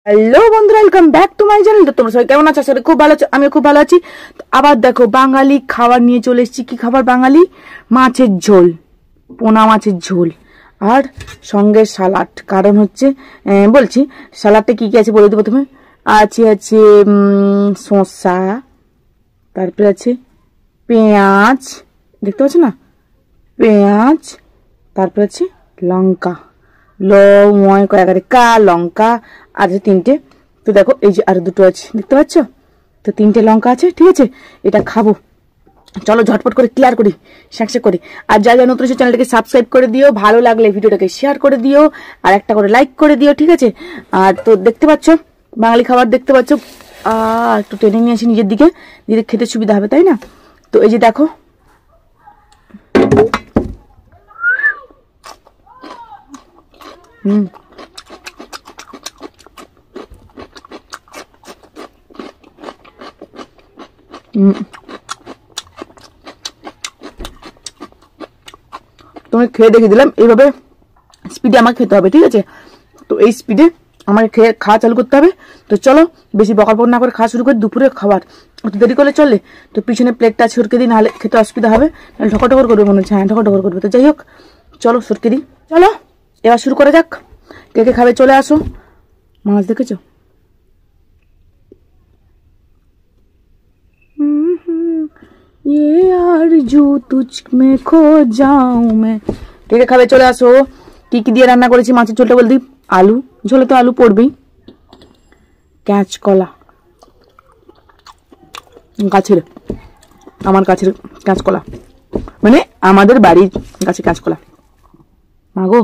Hello বন্ধুরা, welcome back to my channel. তো তোমরা সবাই কেমন আছো? আসলে খুব ভালো আছো, আমি খুব ভালো আছি। আবার দেখো বাঙালি খাবার নিয়ে চলে এসেছি। কি খাবার? বাঙালি মাছের ঝোল, পোনা মাছের ঝোল আর সঙ্গে সালাড। কারণ হচ্ছে বলছি সালাডটা কি কি আছে বলে দিই। প্রথমে আছে শসা, তারপরে আছে পেঁয়াজ, দেখতে পাচ্ছ না, পেঁয়াজ, তারপরে আছে লঙ্কা, কয়েকটা লঙ্কা আছে, তিনটে। তো দেখো এই যে আর দুটো আছে, দেখতে পাচ্ছ? তো তিনটে লঙ্কা আছে, ঠিক আছে। এটা খাবো, চলো ঝটপট করে ক্লিয়ার করি, শ্যাকশে করে। আর যা যা নতুন চ্যানেলটাকে সাবস্ক্রাইব করে দিও, ভালো লাগলে ভিডিওটাকে শেয়ার করে দিও, আর একটা করে লাইক করে দিও, ঠিক আছে। আর তো দেখতে পাচ্ছ বাঙালি খাবার, দেখতে পাচ্ছ। একটু টেনে নিয়ে আসি নিজের দিকে, নিজের খেতে সুবিধা হবে, তাই না? তো এই যে দেখো, তোমাকে খেয়ে দেখে দিলাম। এইভাবে স্পিডে আমাকে খেতে হবে, ঠিক আছে। তো এই স্পিডে আমাকে খেয়ে খাওয়া চালু করতে হবে। তো চলো বেশি বকর না করে খাওয়া শুরু করি। দুপুরে খাবার একটু দেরি করলে চললে, তো পিছনে প্লেটটা সরকে দিই, নাহলে খেতে অসুবিধা হবে, নাহলে ঠকর করবে মনে হচ্ছে। হ্যাঁ, ঠকর করবে। তো যাই হোক, চলো সরকে দিই। চলো এবার শুরু করা যাক। কে কে খাবে চলে আসো। মাছ দেখেছো? ये आरज़ू तुझ में खो जाऊं मैं। কে কে খাবে চলে আসো। কি কি দিয়ে রান্না করেছি মাছের ঝোলটা বল দিই। আলু, ঝোলে তো আলু পড়বেই। কাঁচকলা, গাছের, আমার গাছের কাঁচকলা, মানে আমাদের বাড়ির গাছে কাঁচকলা। মাগো,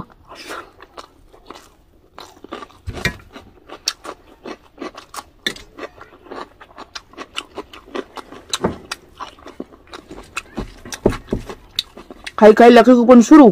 খাই খাই লাখের কুপন শুরু।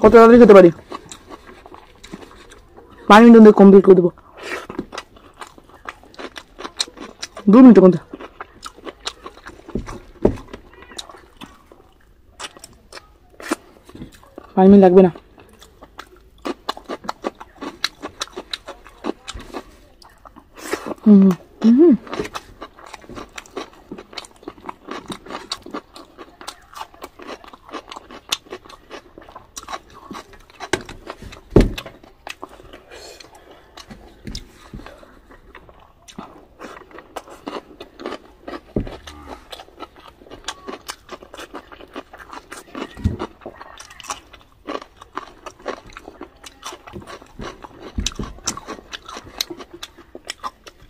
কত তাড়াতাড়ি খেতে পারি, 5 মিনিটের মধ্যে কমপ্লিট করে দেবো। 2 মিনিটের মধ্যে। পাঁচ মিনিট লাগবে না।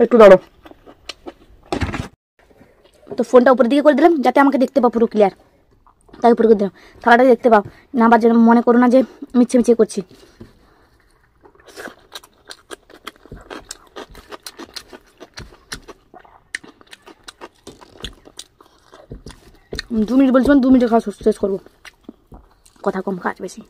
একটু দাঁড়ো। তো ফোনটা উপরের দিকে করে দিলাম যাতে আমাকে দেখতে পাও পুরো ক্লিয়ার, তাই উপরে করে দিলাম। থালাটা দেখতে পাও না, আবার যেন মনে করো না যে মিচ্ছে মিচ্ছে করছি। দু মিনিট বলছিলাম, 2 মিনিটে খাওয়া শেষ করবো। কথা কম, কাজ বেশি।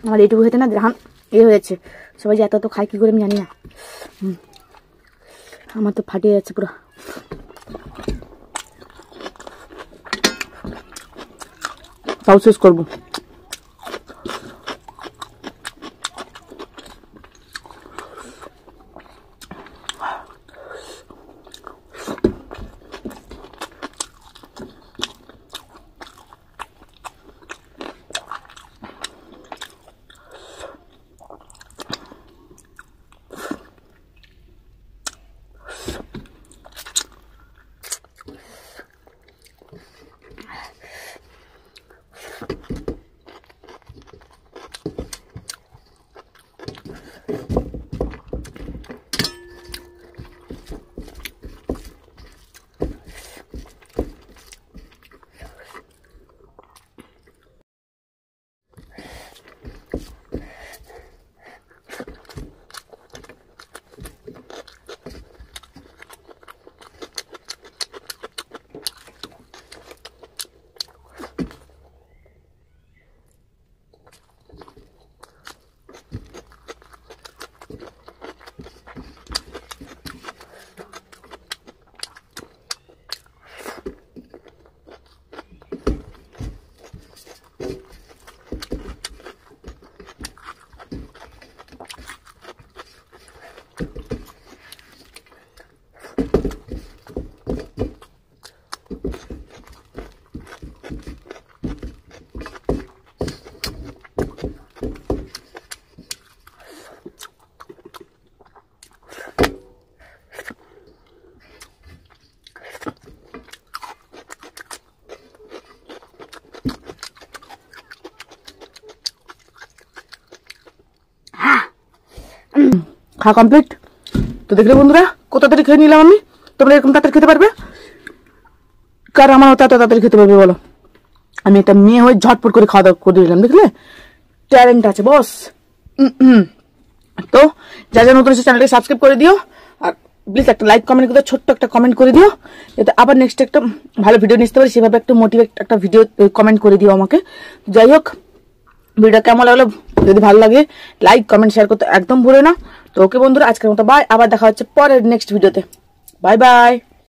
আমার এইটুকু হয়েছে না ধান হয়েছে। সবাই যে এত এত খায় কি করে আমি জানি না। আমার তো ফাটিয়ে যাচ্ছে পুরো। তাও শেষ করবো। খাওয়া কমপ্লিট। তো দেখলে বন্ধুরা কত তাড়াতাড়ি খেয়ে নিলাম আমি। তোমরা এরকম তাড়াতাড়ি খেতে পারবে? কার আমার মতো এত তাড়াতাড়ি খেতে পারবে বলো? আমি একটা মেয়ে হয়ে ঝটপট করে খাওয়া দাওয়া করে দিলাম। দেখলে ট্যালেন্ট আছে বস। তো যা যা নতুন এসে চ্যানেলটাকে সাবস্ক্রাইব করে দিও, আর প্লিজ একটা লাইক কমেন্ট করে ছোট্ট একটা কমেন্ট করে দিও, যাতে আবার নেক্সট একটা ভালো ভিডিও নিতে পারি। সেভাবে একটা মোটিভেট একটা ভিডিও কমেন্ট করে দিও আমাকে। যাই হোক, ভিডিও কেমন লাগলো, যদি ভালো লাগে লাইক কমেন্ট শেয়ার করতে একদম ভুলে না। তো ওকে বন্ধুরা, আজকের মতো বাই। আবার দেখা হচ্ছে পরের নেক্সট ভিডিওতে। Bye bye.